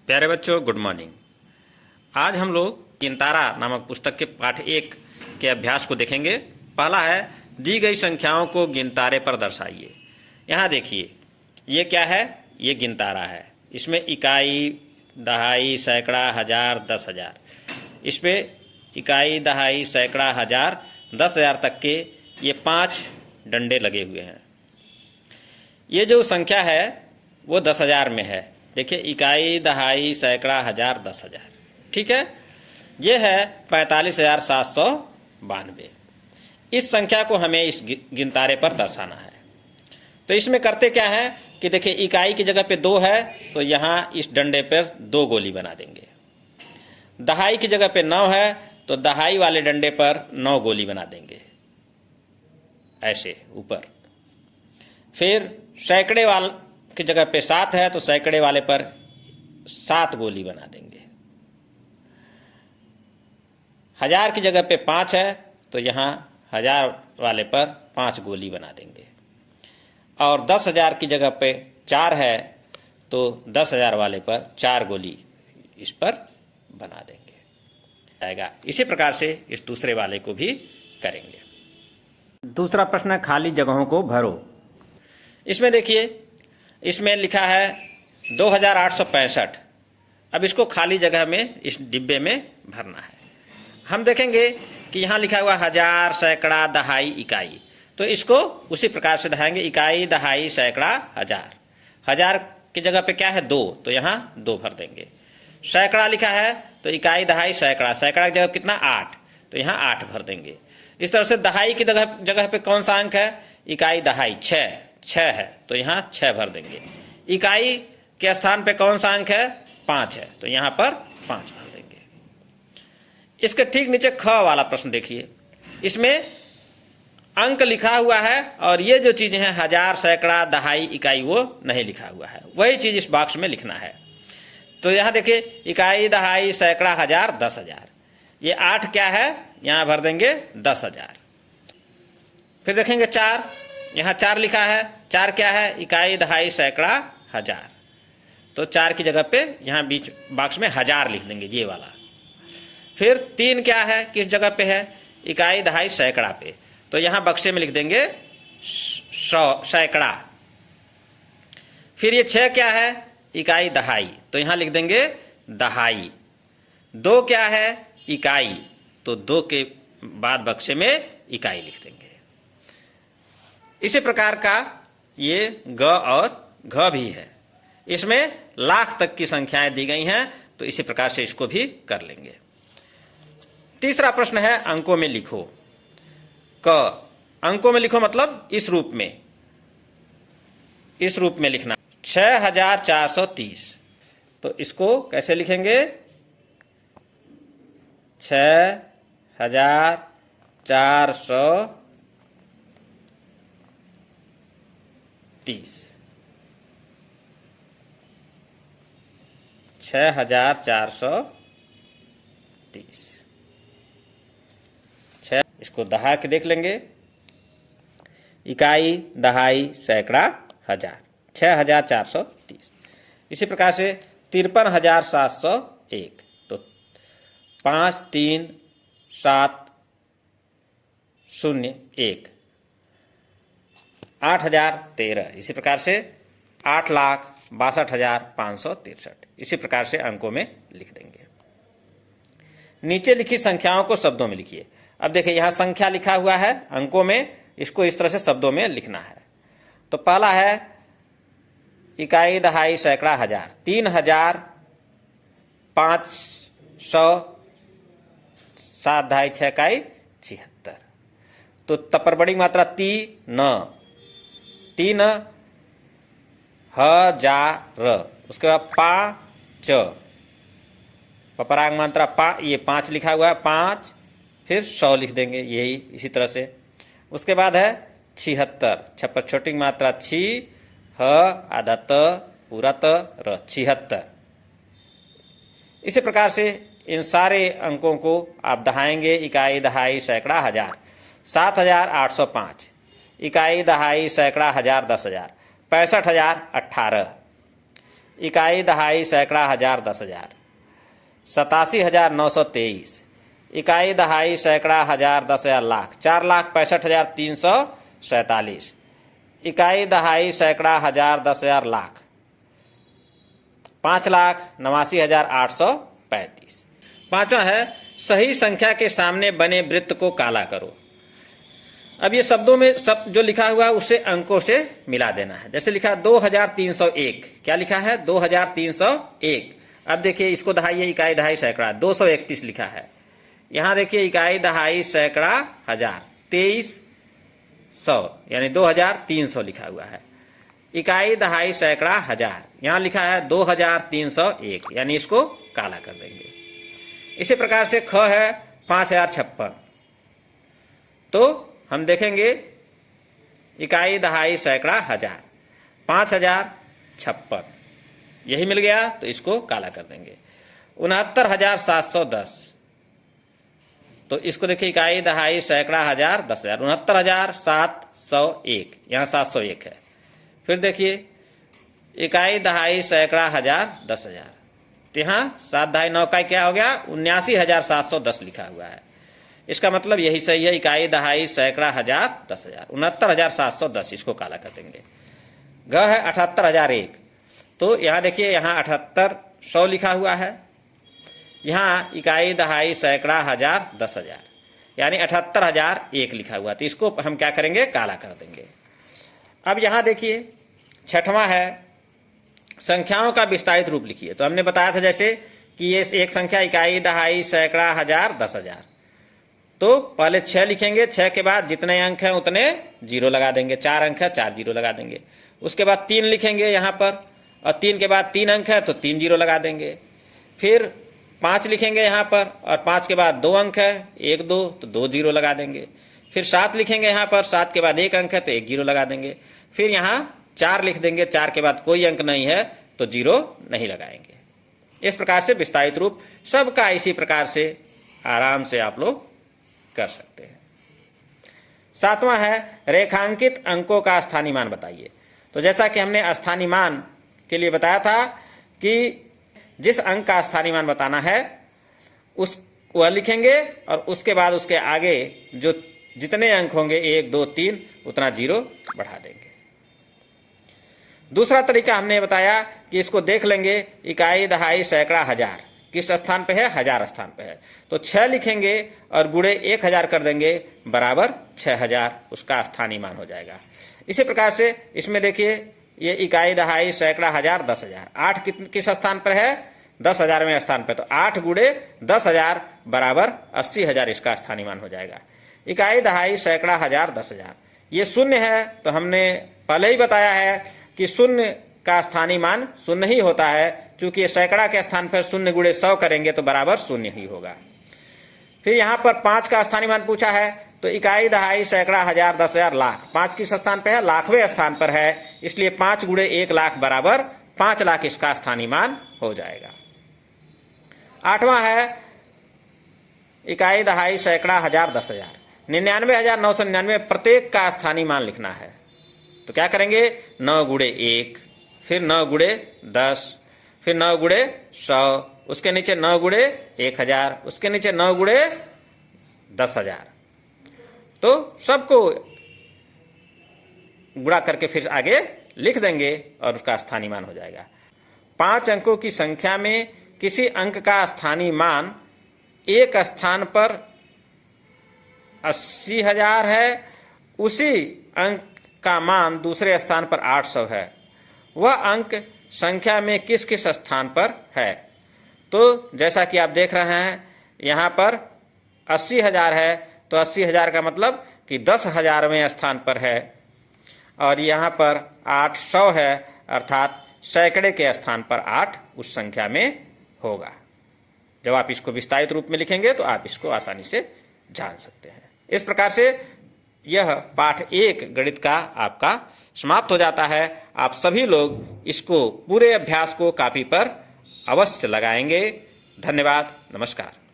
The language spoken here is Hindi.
प्यारे बच्चों, गुड मॉर्निंग। आज हम लोग किंतारा नामक पुस्तक के पाठ 1 के अभ्यास को देखेंगे। पहला है, दी गई संख्याओं को गिनतारे पर दर्शाइए। यहाँ देखिए, ये क्या है? ये गिनतारा है। इसमें इकाई, दहाई, सैकड़ा, हजार, 10,000। इस पे इकाई, दहाई, सैकड़ा, हजार, 10,000 तक के ये 5 डंडे लगे हुए हैं। ये जो संख्या है वो 10,000 में है। देखिए, इकाई, दहाई, सैकड़ा, हजार, 10,000। ठीक है, ये है 45,792। इस संख्या को हमें इस गिनतारे पर दर्शाना है। तो इसमें करते क्या है कि देखिए, इकाई की जगह पे 2 है तो यहाँ इस डंडे पर 2 गोली बना देंगे। दहाई की जगह पे 9 है तो दहाई वाले डंडे पर 9 गोली बना देंगे, ऐसे ऊपर। फिर सैकड़े वाले की जगह पे 7 है तो सैकड़े वाले पर 7 गोली बना देंगे। हजार की जगह पे 5 है तो यहाँ हजार वाले पर 5 गोली बना देंगे। और 10,000 की जगह पे 4 है तो 10,000 वाले पर 4 गोली इस पर बना देंगे आएगा। इसी प्रकार से इस दूसरे वाले को भी करेंगे। दूसरा प्रश्न है, खाली जगहों को भरो। इसमें देखिए, इसमें लिखा है 2865। अब इसको खाली जगह में इस डिब्बे में भरना है। हम देखेंगे कि यहाँ लिखा हुआ हजार, सैकड़ा, दहाई, इकाई, तो इसको उसी प्रकार से दहाएंगे। इकाई, दहाई, सैकड़ा, हजार। हजार की जगह पे क्या है? 2, तो यहाँ 2 भर देंगे। सैकड़ा लिखा है तो इकाई, दहाई, सैकड़ा, सैकड़ा की जगह कितना? 8, तो यहाँ 8 भर देंगे। इस तरह से दहाई की जगह पे कौन सा अंक है? इकाई, दहाई, 6 है तो यहाँ 6 भर देंगे। इकाई के स्थान पे कौन सा अंक है? 5 है तो यहाँ पर 5 भर देंगे। इसके ठीक नीचे ख वाला प्रश्न देखिए, इसमें अंक लिखा हुआ है और ये जो चीजें हैं, हजार, सैकड़ा, दहाई, इकाई, वो नहीं लिखा हुआ है। वही चीज इस बॉक्स में लिखना है। तो यहाँ देखिए, इकाई, दहाई, सैकड़ा, हजार, 10,000। ये 8 क्या है? यहाँ भर देंगे 10,000। फिर देखेंगे 4, यहाँ 4 लिखा है। 4 क्या है? इकाई, दहाई, सैकड़ा, हजार, तो 4 की जगह पे यहाँ बीच बॉक्स में हजार लिख देंगे, ये वाला। फिर 3 क्या है? किस जगह पे है? इकाई, दहाई, सैकड़ा पे, तो यहाँ बक्से में लिख देंगे सैकड़ा। फिर ये 6 क्या है? इकाई, दहाई, तो यहाँ लिख देंगे दहाई। 2 क्या है? इकाई, तो 2 के बाद बक्से में इकाई लिख देंगे। इसी प्रकार का ये ग और घ भी है। इसमें लाख तक की संख्याएं दी गई हैं, तो इसी प्रकार से इसको भी कर लेंगे। तीसरा प्रश्न है, अंकों में लिखो। क, अंकों में लिखो मतलब इस रूप में लिखना। 6,430, तो इसको कैसे लिखेंगे? 6,430, 6,430। इसको दहा के देख लेंगे। इकाई, दहाई, सैकड़ा, हजार, 6,430। इसी प्रकार से 53,701, तो 53701, 8,013। इसी प्रकार से 8,62,563। इसी प्रकार से अंकों में लिख देंगे। नीचे लिखी संख्याओं को शब्दों में लिखिए। अब देखिए, यहाँ संख्या लिखा हुआ है अंकों में, इसको इस तरह से शब्दों में लिखना है। तो पहला है इकाई, दहाई, सैकड़ा, हजार। 3,500, 7 दहाई 6 इकाई 76। तो तपर बड़ी मात्रा 3 हजार, उसके बाद 5, पपरांग मात्रा ये 5 लिखा हुआ है, 5, फिर 100 लिख देंगे, यही इसी तरह से। उसके बाद है 76, छप्पर छोटी मात्रा 6, ह आधा त पूरा त र, 76। इसी प्रकार से इन सारे अंकों को आप दहाएंगे। इकाई, दहाई, सैकड़ा, हजार। 7,805, इकाई, दहाई, सैकड़ा, हजार, 10,000। 65,018, इकाई दहाई सैकड़ा हजार 10,000, 87,923, इकाई दहाई सैकड़ा हजार 10,000 लाख, 4,65,347, इकाई दहाई सैकड़ा हजार 10,000 लाख, 5,89,835। पांचवा है सही संख्या के सामने बने वृत्त को काला करो। अब ये शब्दों में सब जो लिखा हुआ है उसे अंकों से मिला देना है। जैसे लिखा 2301, क्या लिखा है 2301। अब देखिए इसको दहाइए, इकाई दहाई सैकड़ा 231 लिखा है। यहां देखिए इकाई दहाई सैकड़ा हजार 2300 यानी 2300 लिखा हुआ है। इकाई दहाई सैकड़ा हजार, यहां लिखा है 2301 यानी इसको काला कर देंगे। इसी प्रकार से ख है 5056, तो हम देखेंगे इकाई दहाई सैकड़ा हजार 5056 यही मिल गया, तो इसको काला कर देंगे। 69,710, तो इसको देखिए इकाई दहाई सैकड़ा हजार 10,000, 69,701 यहां 701 है। फिर देखिए इकाई दहाई सैकड़ा हजार 10,000, तो यहां 7 दहाई 9 का क्या हो गया 79,710 लिखा हुआ है। इसका मतलब यही सही है, इकाई दहाई सैकड़ा हजार 10,000, 69,710 इसको काला कर देंगे। ग है 78,001, तो यहां देखिए यहां 7800 लिखा हुआ है, यहां इकाई दहाई सैकड़ा हजार 10,000 यानी 78,001 लिखा हुआ, तो इसको हम क्या करेंगे काला कर देंगे। अब यहां देखिए छठवां है संख्याओं का विस्तारित रूप लिखिए। तो हमने बताया था जैसे कि ये एक संख्या इकाई दहाई सैकड़ा हजार 10,000, तो पहले 6 लिखेंगे, 6 के बाद जितने अंक हैं उतने जीरो लगा देंगे, 4 अंक है 4 जीरो लगा देंगे। उसके बाद 3 लिखेंगे यहाँ पर, और 3 के बाद 3 अंक है तो 3 जीरो लगा देंगे। फिर 5 लिखेंगे यहाँ पर, और 5 के बाद 2 अंक है 1 2 तो 2 जीरो लगा देंगे। फिर 7 लिखेंगे यहाँ पर, 7 के बाद 1 अंक है तो 1 जीरो लगा देंगे। फिर यहाँ 4 लिख देंगे, 4 के बाद कोई अंक नहीं है तो जीरो नहीं लगाएंगे। इस प्रकार से विस्तारित रूप सबका इसी प्रकार से आराम से आप लोग कर सकते हैं। सातवां है रेखांकित अंकों का स्थानीय मान बताइए। तो जैसा कि हमने स्थानीय मान के लिए बताया था कि जिस अंक का स्थानीय मान बताना है उस वह लिखेंगे, और उसके बाद उसके आगे जो जितने अंक होंगे 1 2 3 उतना जीरो बढ़ा देंगे। दूसरा तरीका हमने बताया कि इसको देख लेंगे, इकाई दहाई सैकड़ा हजार किस स्थान पे है, हजार स्थान पे है, तो 6 लिखेंगे और गुणे 1000 कर देंगे बराबर 6000, उसका स्थानीय मान हो जाएगा। इसी प्रकार से इसमें देखिए ये इकाई दहाई सैकड़ा हजार 10,000, 8 किस स्थान पर है 10,000वें स्थान पर, तो 8 गुणे 10,000 बराबर 80,000 इसका स्थानीय मान हो जाएगा। इकाई दहाई सैकड़ा हजार 10,000, ये शून्य है, तो हमने पहले ही बताया है कि शून्य का स्थानीय मान शून्य ही होता है, चूंकि सैकड़ा के स्थान पर 0 गुणे 100 करेंगे तो बराबर 0 ही होगा। फिर यहाँ पर 5 का स्थानीय मान पूछा है, तो इकाई दहाई सैकड़ा हजार 10,000 लाख, 5 किस स्थान पर है लाखवें स्थान पर है, इसलिए 5 गुणे 1 लाख बराबर 5 लाख इसका स्थानीय मान हो जाएगा। आठवां है इकाई दहाई सैकड़ा हजार 10,000, 99,999 प्रत्येक का स्थानीय मान लिखना है। तो क्या करेंगे 9 गुणे 1, फिर 9 गुणे 10, फिर 9 गुणे 100, उसके नीचे 9 गुणे 1000, उसके नीचे 9 गुणे 10,000, तो सबको गुणा करके फिर आगे लिख देंगे और उसका स्थानीय मान हो जाएगा। 5 अंकों की संख्या में किसी अंक का स्थानीय मान एक स्थान पर 80,000 है, उसी अंक का मान दूसरे स्थान पर 800 है, वह अंक संख्या में किस किस स्थान पर है। तो जैसा कि आप देख रहे हैं यहाँ पर 80,000 है, तो 80,000 का मतलब कि 10,000वें स्थान पर है, और यहाँ पर 800 है अर्थात सैकड़े के स्थान पर 8 उस संख्या में होगा। जब आप इसको विस्तारित रूप में लिखेंगे तो आप इसको आसानी से जान सकते हैं। इस प्रकार से यह पाठ 1 गणित का आपका समाप्त हो जाता है। आप सभी लोग इसको पूरे अभ्यास को कॉपी पर अवश्य लगाएंगे। धन्यवाद, नमस्कार।